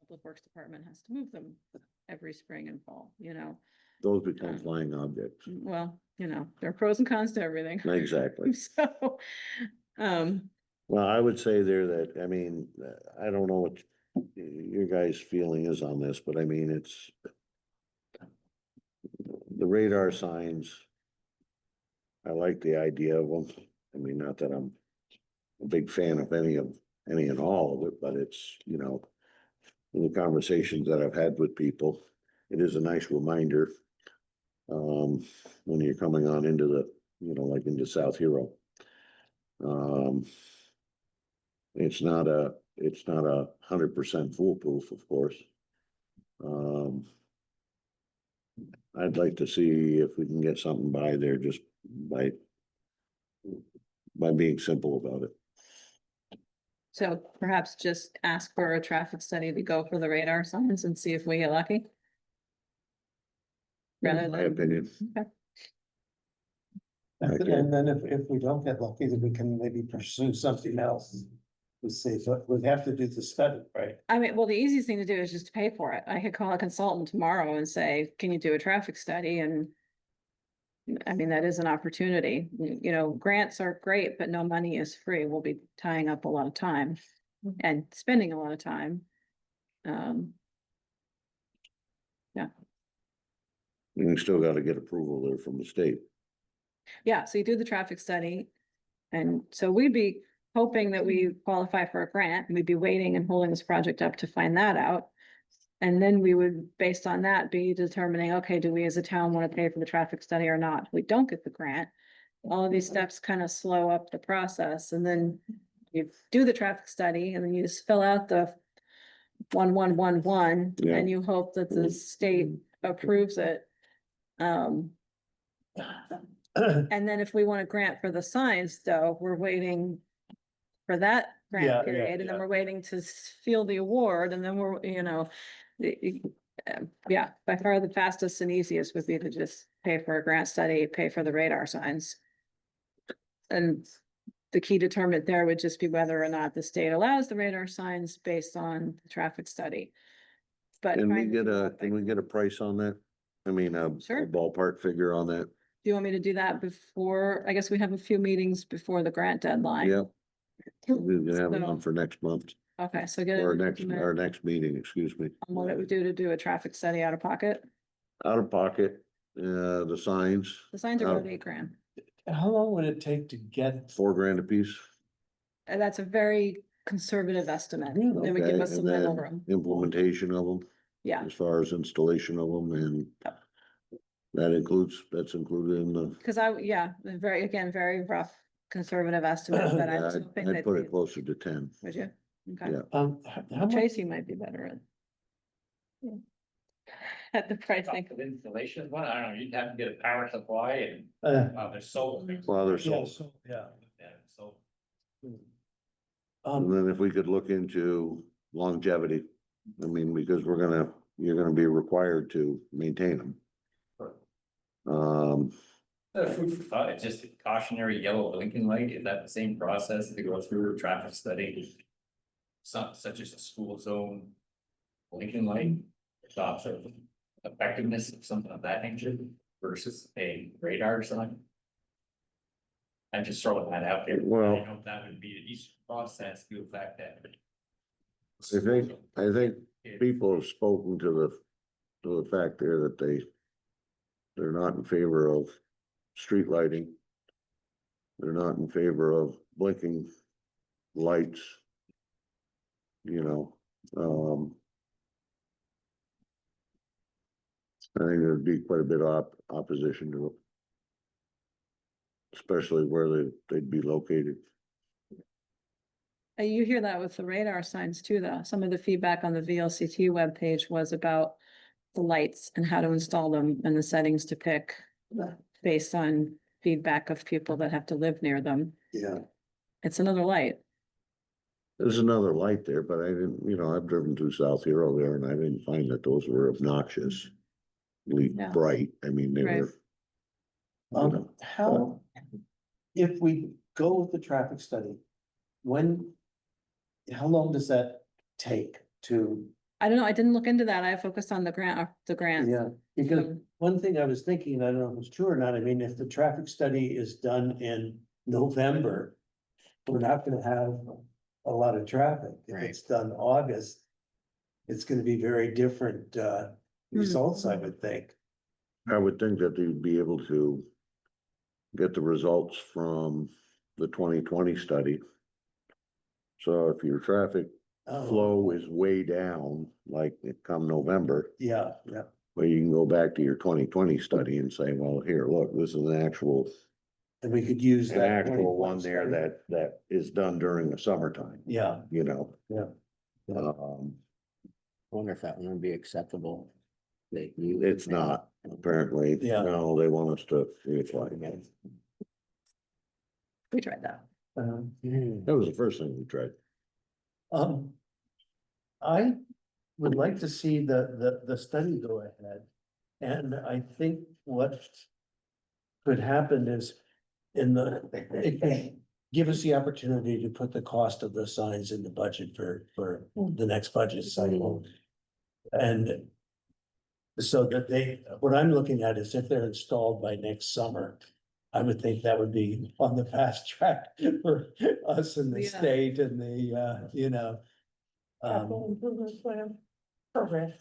Public Works Department has to move them every spring and fall, you know. Those become flying objects. Well, you know, there are pros and cons to everything. Exactly. So, Well, I would say there that, I mean, I don't know what your guys' feeling is on this, but I mean, it's the radar signs. I like the idea of them. I mean, not that I'm a big fan of any and all of it, but it's, you know, in the conversations that I've had with people, it is a nice reminder. When you're coming on into the, you know, like into South Hero. It's not a 100% foolproof, of course. I'd like to see if we can get something by there just by being simple about it. so perhaps just ask for a traffic study to go for the radar signs and see if we get lucky. Rather In my than, opinion. okay. Okay. And then if we don't get lucky, then we can maybe pursue something else. Let's see, so we'd have to do the study, right? I mean, well, the easiest thing to do is just to pay for it. I could call a consultant tomorrow and say, can you do a traffic study? And I mean, that is an opportunity. You know, grants are great, but no money is free. We'll be tying up a lot of time and spending a lot of time. You still gotta get approval there from the state. Yeah, so you do the traffic study. And so we'd be hoping that we qualify for a grant, and we'd be waiting and holding this project up to find that out. And then we would, based on that, be determining, okay, do we as a town want to pay for the traffic study or not? If we don't get the grant, all of these steps kind of slow up the process, and then you do the traffic study, and then you just fill out the 1111, Yeah. and you hope that the state approves it. And then if we want a grant for the signs, though, we're waiting for that Yeah, grant yeah, period, and then yeah. we're waiting to feel the award, and then we're, yeah, by far the fastest and easiest would be to just pay for a grant study, pay for the radar signs. And the key determinant there would just be whether or not the state allows the radar signs based on the traffic study. But Can we trying to get do a, that by- can we get a price on that? I mean, a Sure. ballpark figure on that? Do you want me to do that before, I guess we have a few meetings before the grant deadline? Yep. We can have it So- on for next month, Okay, so get or an next, estimate our next meeting, excuse me. on what it would do to do a traffic study out of pocket. Out of pocket, the signs, The signs are Oh. about $8,000. How long would it take to get? $4,000 a piece. And that's a very conservative estimate. It would give Okay, us some and wiggle then room. implementation of them, Yeah, as far as installation of them, and that's included in the. because very rough conservative estimate, but I was hoping I'd that. put it closer to 10. Would you? Okay. Yeah. How much, Tracy might be better at the pricing. The installation one, I don't know, you'd have to get a power supply and, there's so. Well, there's yeah, so, so, yeah. Yeah, so. and Um, then if we could look into longevity, I mean, because you're gonna be required to maintain them. Food for thought, it's just a cautionary yellow blinking light, is that the same process to go through a traffic study? Such as a school zone blinking light, thoughts of effectiveness of something of that nature versus a radar sign? I'm just throwing that out there. Well- I don't know if that would be an easy process to affect that. I think people have spoken to the fact there that they're not in favor of street lighting. They're not in favor of blinking lights. You know, I think there'd be quite a bit of opposition to it. Especially where they'd be located. You hear that with the radar signs too, though. Some of the feedback on the VLCT webpage was about the lights and how to install them and the settings to pick based on feedback of people that have to live near them. yeah, It's another light. There's another light there, but I didn't, I've driven through South Hero there and I didn't find that those were obnoxious. Yeah. Bright, I mean, they Right. were. how, if we go with the traffic study, how long does that take to? I don't know. I didn't look into that. I focused on the grant. Yeah, because Um, one thing I was thinking, I don't know if it's true or not, I mean, if the traffic study is done in November, we're not gonna have a lot of traffic. If Right. it's done August, it's gonna be very different, results, I would think. I would think that they'd be able to get the results from the 2020 study. So if your traffic Oh, flow is way down, like it come November, Yeah, yeah, well, you can go back to your 2020 study and say, well, here, look, this is an actual and we could use an that. actual one 2020 there study. that is done during the summertime, Yeah, Yeah. Wonder if that one would be acceptable. That you. It's not, apparently, Yeah. no, they want us to reapply. We tried that. That was the first thing we tried. I would like to see the study go ahead. And I think what could happen is in give us the opportunity to put the cost of the signs in the budget for the next budget cycle. And so that what I'm looking at is if they're installed by next summer, I would think that would be on the fast track for us in the Yeah. state and the, you know. Capital improvement plan program.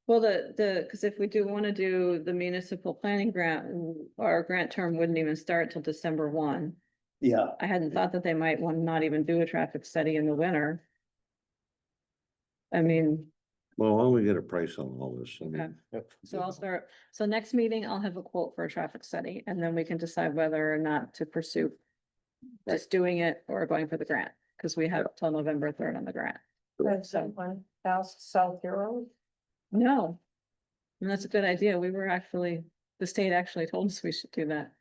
Well, cause if we do wanna do the municipal planning grant, our grant term wouldn't even start till December 1. Yeah, I hadn't thought that they might want to not even do a traffic study in the winter. I mean, Well, why don't we get a price on all this? I mean, okay. So I'll start, so next meeting, I'll have a quote for a traffic study, and then we can decide whether or not to pursue just doing it or going for the grant, because we have till November 3rd on the grant. That's someone else, South Hero. No. And that's a good idea. We were actually, the state actually told us we should do that.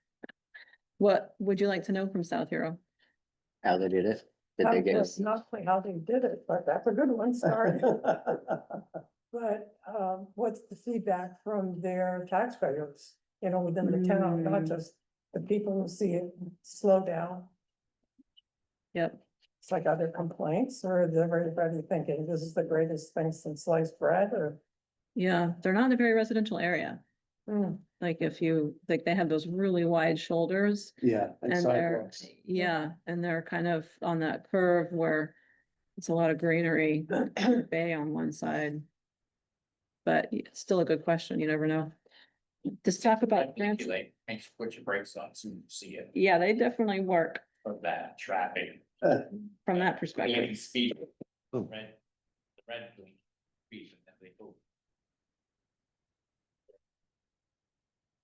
What would you like to know from South Hero? How they did it? Did they get That's not quite how they did it, but that's a good one, sorry. But, what's the feedback from their taxpayers, you know, within the town, not just the people who see it slow down? Yep. It's like other complaints, or is everybody thinking this is the greatest thing since sliced bread, or? Yeah, they're not in a very residential area. Like if you, like they have those really wide shoulders. yeah. And they're, sidewalks. yeah, and they're kind of on that curve where it's a lot of greenery, bay on one side. But it's still a good question, you never know. Just talk about grants. Like, thanks, put your brakes on so you see it Yeah, they definitely work for that traffic. from that perspective. Any speed. Oh. Red. The red. Speed that they go.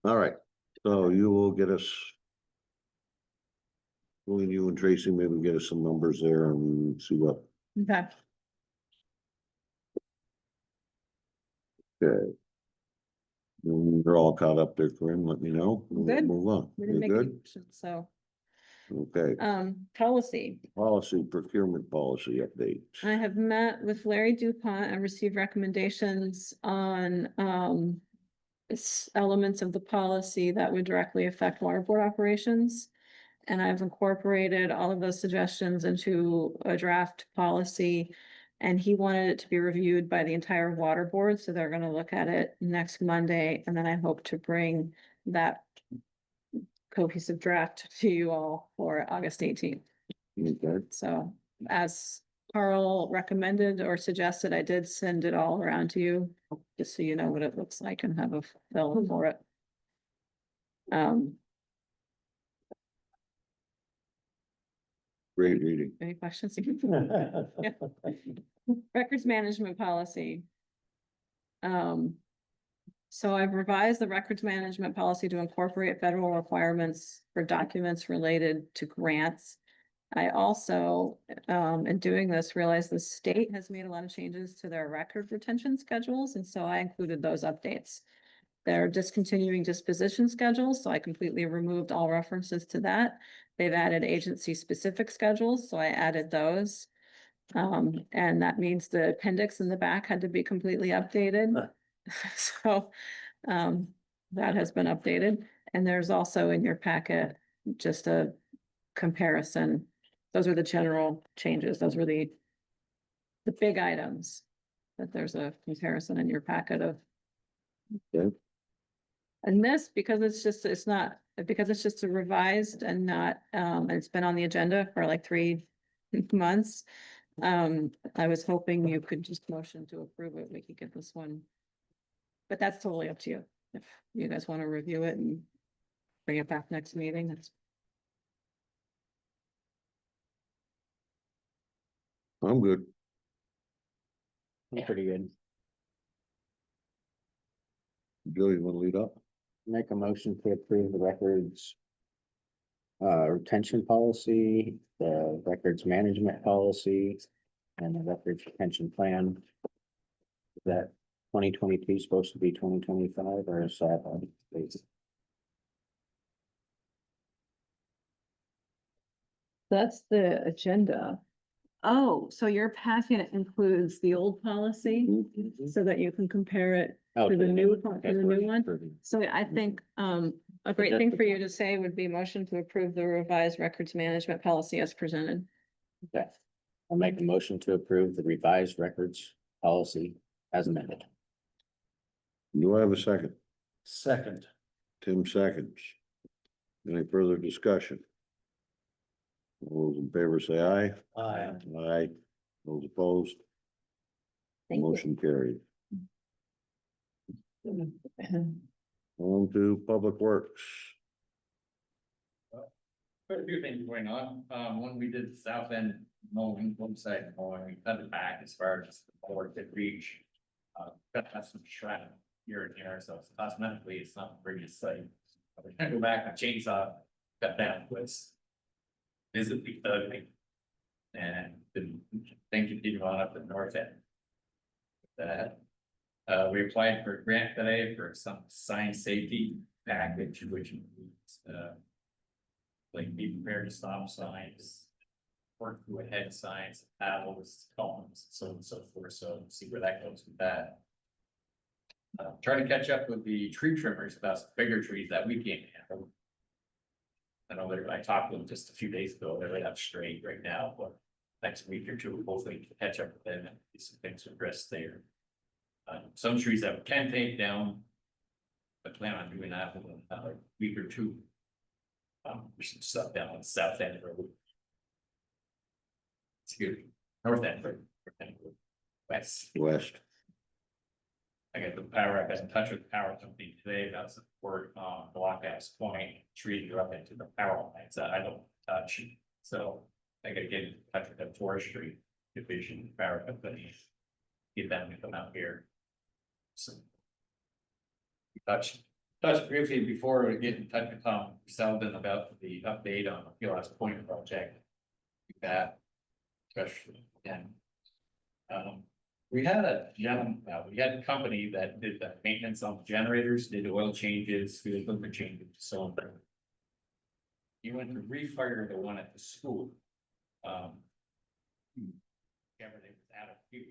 all right, so you will get us. Willing, you and Tracy, maybe get us some numbers there and see what, Okay, okay. When you're all caught up there, Corinne, let me know. and we'll Good. Move on. we You didn't make any good? motions, so, Okay, policy. policy, procurement policy update. I have met with Larry DuPont and received recommendations on, elements of the policy that would directly affect water board operations. And I've incorporated all of those suggestions into a draft policy. And he wanted it to be reviewed by the entire water board, so they're gonna look at it next Monday, and then I hope to bring that cohesive draft to you all for August 18th. Okay, So as Carl recommended or suggested, I did send it all around to you, just so you know what it looks like and have a feel for it. great reading. Any questions? Yeah. Records management policy. So I've revised the records management policy to incorporate federal requirements for documents related to grants. I also, in doing this, realized the state has made a lot of changes to their record retention schedules, and so I included those updates. They're discontinuing disposition schedules, so I completely removed all references to that. They've added agency-specific schedules, so I added those. And that means the appendix in the back had to be completely updated. So, that has been updated, and there's also in your packet just a comparison. Those are the general changes. Those were the big items. But there's a comparison in your packet of. Okay. And this, because it's just a revised and not, and it's been on the agenda for like 3 months. I was hoping you could just motion to approve it. We could get this one. But that's totally up to you. If you guys want to review it and bring it back next meeting, that's. I'm good. pretty good? Joe, you wanna lead up? Make a motion to approve the records. Retention policy, the records management policy, and the records retention plan. Is that 2022 supposed to be 2025, or is that? That's the agenda. Oh, so your packet includes the old policy so that you can compare it Oh, to the to new, the- to the new one? So I think, A great thing for you to say would be motion to approve the revised records management policy as presented. Okay. I'll make a motion to approve the revised records policy as amended. Do I have a second? Second, Tim seconds. Any further discussion? All those in favor say aye. aye. Aye. Those opposed, Thank you. motion carried. On to Public Works. Quite a few things going on. When we did the south end mowing, one side mowing, we cut it back as far as the board could reach. Cut some shrub here and there, so cosmetically, it's not the prettiest sight. We're gonna go back and chainsaw, cut down what's visibly ugly. And the thing continued on up the north end. That, we applied for a grant today for some sign safety package, which includes, like be prepared to stop signs, work through ahead signs, paddles, columns, so on and so forth, so see where that goes with that. Trying to catch up with the tree trimmers about bigger trees that we can't handle. I know I talked to them just a few days ago, they're right up straight right now, but next week or two, hopefully we can catch up with them and get some things addressed there. Some trees that we can take down, but plan on doing that in another week or two. There's some stuff down on the south end of the road. Excuse me, north end, west. West. I got the power, I got in touch with the power company today, that's the word on Block Ass Point, trees are up into the power lines that I don't touch. So I gotta get in touch with the forestry division, power company. Get them to come out here. So. Touched briefly before we get in touch with Tom Selden about the update on the PLS Point project. That, especially, and. We had we had a company that did the maintenance on the generators, did oil changes, fuel equipment changes, so on. He went to refire the one at the school. Everything was out of fuel.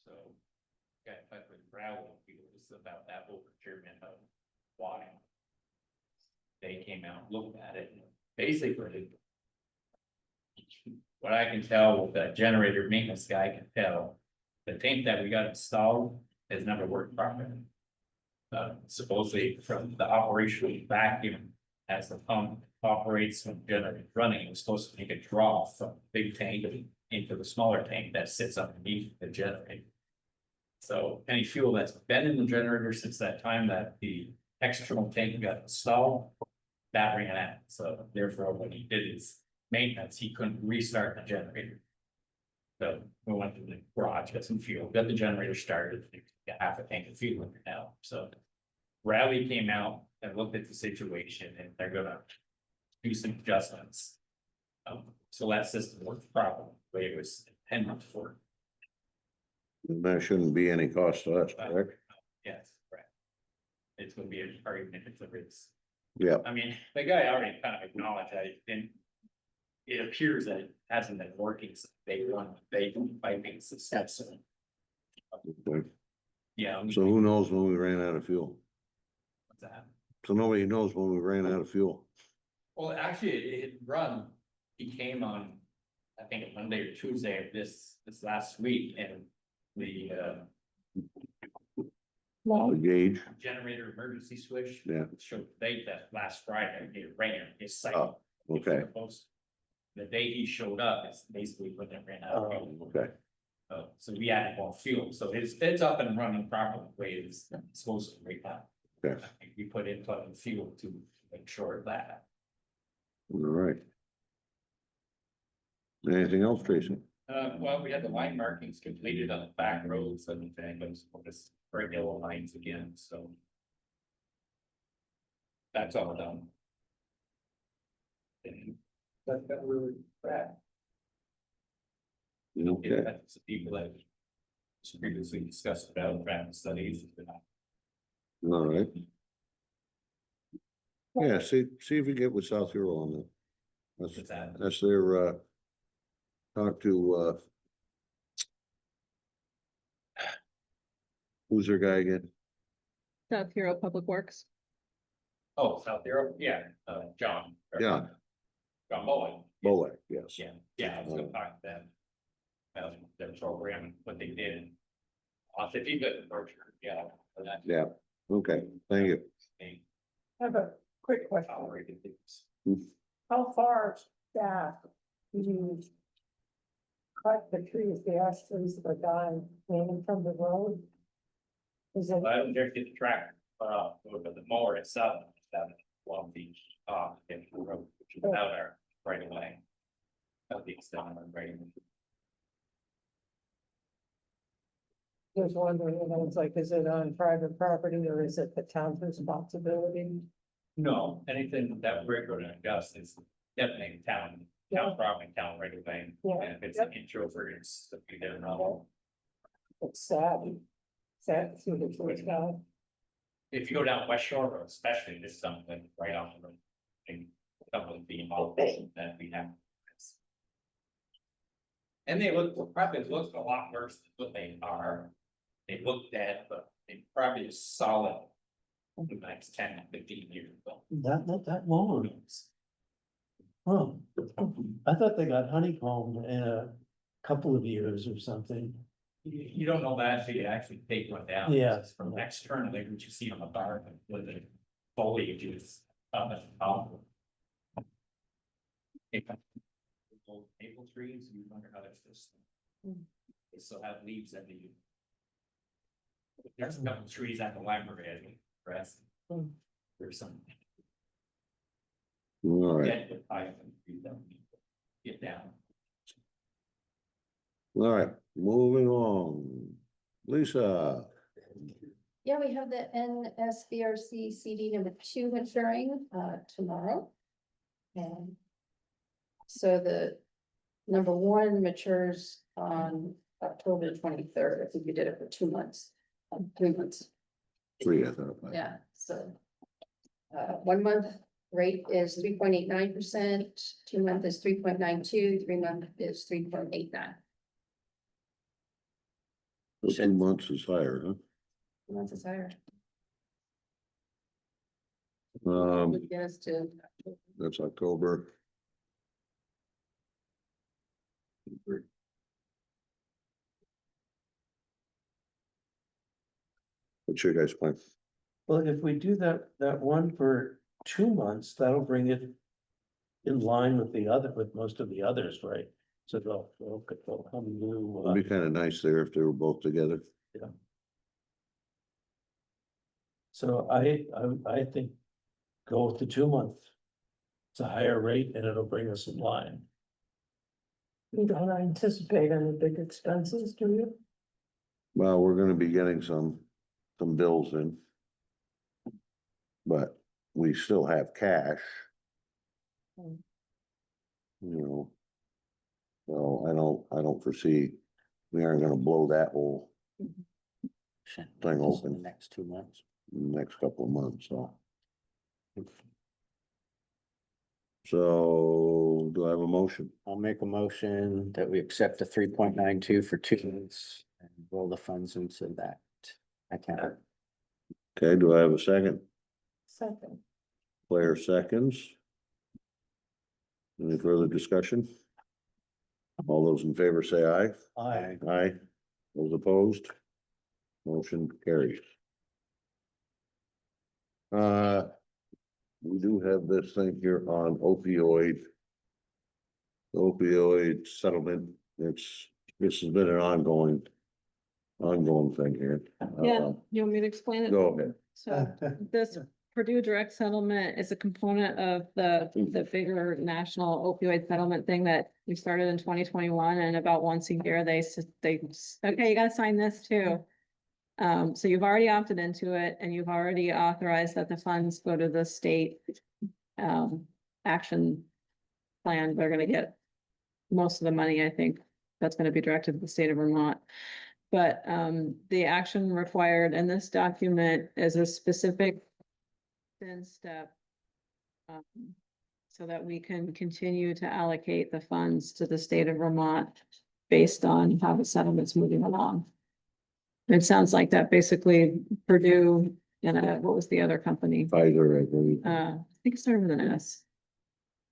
So, got in touch with gravel, it was about that whole procurement of why. They came out, looked at it, basically. What I can tell, with the generator maintenance guy can tell, the tank that we got installed has never worked properly. Supposedly from the operational vacuum, as the pump operates when the generator is running, it was supposed to make a draw from the big tank into the smaller tank that sits underneath the generator. So any fuel that's been in the generator since that time that the external tank got installed, that ran out. So therefore, when he did his maintenance, he couldn't restart the generator. So we went to the garage, got some fuel, got the generator started, got half a tank of fuel in there now. So Raleigh came out and looked at the situation and they're gonna do some adjustments. So that system works properly, the way it was intended for. There shouldn't be any cost to us, correct? Yes, correct. It's gonna be a argument if there is. Yeah, I mean, the guy already kind of acknowledged that it appears that it hasn't been working since day one, piping success. okay. Yeah. So who knows when we ran out of fuel? What's that? So nobody knows when we ran out of fuel. Well, actually, it run, he came on, I think Monday or Tuesday of this last week and the The gauge, generator emergency switch. Yeah. Showed the date that last Friday, it ran his site. Oh, okay. The day he showed up is basically when it ran out. of fuel. okay. So we added more fuel, so it's up and running properly the way it's supposed to right now. Okay. I think we put in plenty of fuel to make sure of that. All right. Anything else, Tracy? Well, we had the line markings completed on the back roads and then just bring yellow lines again, so. That's all done. And that's got really bad. Okay, That's the people that previously discussed about traffic studies. all right. Yeah, see if you get with South Hero on that. What's that? That's their, talk to, who's their guy again? South Hero Public Works. Oh, South Europe, yeah, John. Yeah. John Bowen. Bolek, yes. Yeah, I was gonna talk to them. Their program, and what they did. If you get the brochure, yeah. for that. Yeah, okay, thank you. They I have a quick question. tolerated things. How far back do you cut the trees, the ash trees that are dying, mainly from the road? Is it, I don't dare get the tractor, but the mower itself, that Long Beach, if we road, which is out our right away. That'll be extended right away. just wondering, you know, it's like, is it on private property or is it the town's responsibility? No, anything that we're gonna adjust is definitely town property, town right away. Yeah. And if it's an inch over, it's the be there now. It's sad. Sad to see the trees die. If you go down West Shore Road, especially this something right off the road. And some of the involvement that we have. And they probably look a lot worse than what they are. They look dead, but they probably is solid. The next 10, 15 years. Not that long. Oh, I thought they got honeycombed in a couple of years or something. You don't know that until you actually take one down. Yeah. It's from externally, what you see on the bark with the foliage is up at the top. Old maple trees, you wonder how that's just. They still have leaves that you. There's a couple trees at the library, I think, grass. There's some. All right, Dead with pipe and you don't need to get down. all right, moving on. Lisa, Yeah, we have the NSBRC CD #2 maturing tomorrow. And so the #1 matures on October 23rd. I think we did it for 2 months, 3 months. 3, I thought. Yeah, so. 1 month rate is 3.89%, 2 month is 3.92, 3 month is 3.89. So 2 months is higher, 2 months is higher. huh? Would get us to, That's October. What's your guys' plan? Well, if we do that one for 2 months, that'll bring it in line with with most of the others, right? So they'll come new, It'd be kind of nice there if they were both together. so I think go with the 2 month. It's a higher rate and it'll bring us in line. You don't anticipate any big expenses, do you? Well, we're gonna be getting some bills in. But we still have cash. Hmm. You know. So I don't foresee, we aren't gonna blow that whole Thing open. The next 2 months. next couple of months, so. So do I have a motion? I'll make a motion that we accept the 3.92 for 2 months and roll the funds into that account. Okay, do I have a second? Second. Claire seconds. Any further discussion? All those in favor say aye. Aye. Those opposed? Motion carries. We do have this thing here on opioid. Opioid settlement, this has been an ongoing thing here. Yeah, you want me to explain it? Go ahead. So this Purdue direct settlement is a component of the bigger national opioid settlement thing that we started in 2021, and about once a year, okay, you gotta sign this too. So you've already opted into it and you've already authorized that the funds go to the state action plan. They're gonna get most of the money, I think, that's gonna be directed to the state of Vermont. But the action required in this document is a specific step so that we can continue to allocate the funds to the state of Vermont based on how the settlement's moving along. It sounds like that basically Purdue And what was the other company? Pfizer, I believe. I think it started with an S.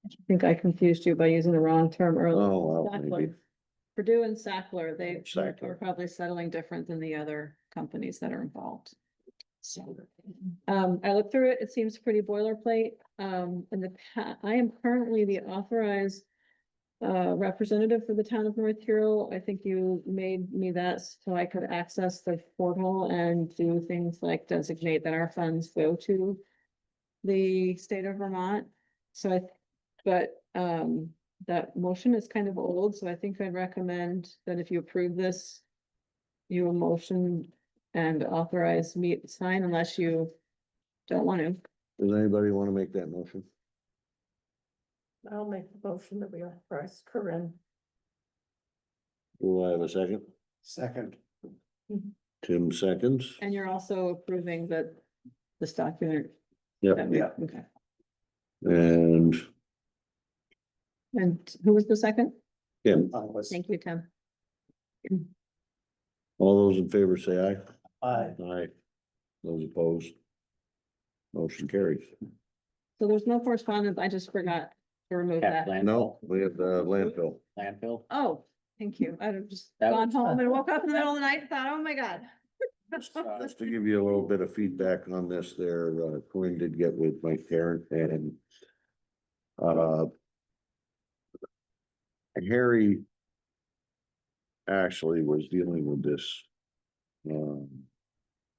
I think I confused you by using the wrong term earlier. Oh, well, maybe. Sackler. Purdue and Sackler, they Sackler. are probably settling different than the other companies that are involved. So, I looked through it, it seems pretty boilerplate. I am currently the authorized representative for the town of North Carroll. I think you made me that so I could access the portal and do things like designate that our funds go to the state of Vermont. So that motion is kind of old, so I think I'd recommend that if you approve this, you will motion and authorize me to sign unless you don't want to. Does anybody want to make that motion? I'll make the motion that we authorize Corinne. Do I have a second? Second. Tim seconds. And you're also approving that this document. Yep. that we- Okay. And And who was the second? Tim, Thank you, Tim. all those in favor say aye. Aye. Aye. Those opposed? Motion carries. So there's no correspondence. I just forgot to remove Cap that. No, we have the landfill. Landfill. Oh, thank you. I'd have just That gone was- home and woke up in the middle of the night and thought, oh my God. Just to give you a little bit of feedback on this there, Corinne did get with Mike Tarrant and Harry actually was dealing with this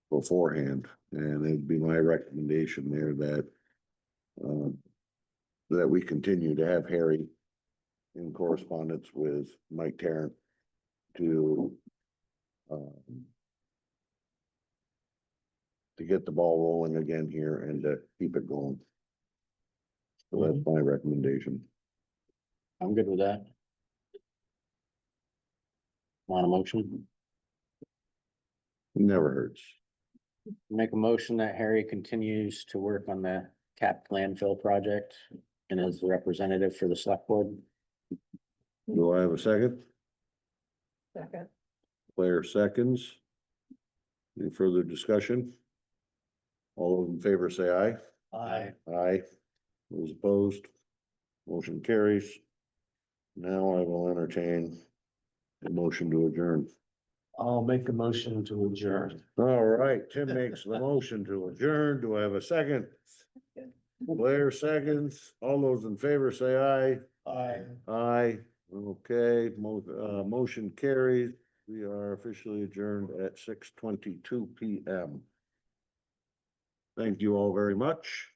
beforehand, and it'd be my recommendation there that we continue to have Harry in correspondence with Mike Tarrant to get the ball rolling again here and to keep it going. So that's my recommendation. I'm good with that. Want a motion? Never hurts. Make a motion that Harry continues to work on the capped landfill project and is the representative for the select board. Do I have a second? Second. Claire seconds. Any further discussion? All those in favor say aye. Aye. Aye. Those opposed? Motion carries. Now I will entertain a motion to adjourn. I'll make a motion to adjourn. All right, Tim makes the motion to adjourn. Do I have a second? Blair seconds. All those in favor say aye. Aye. Aye. Okay, motion carries. We are officially adjourned at 6:22 PM. Thank you all very much.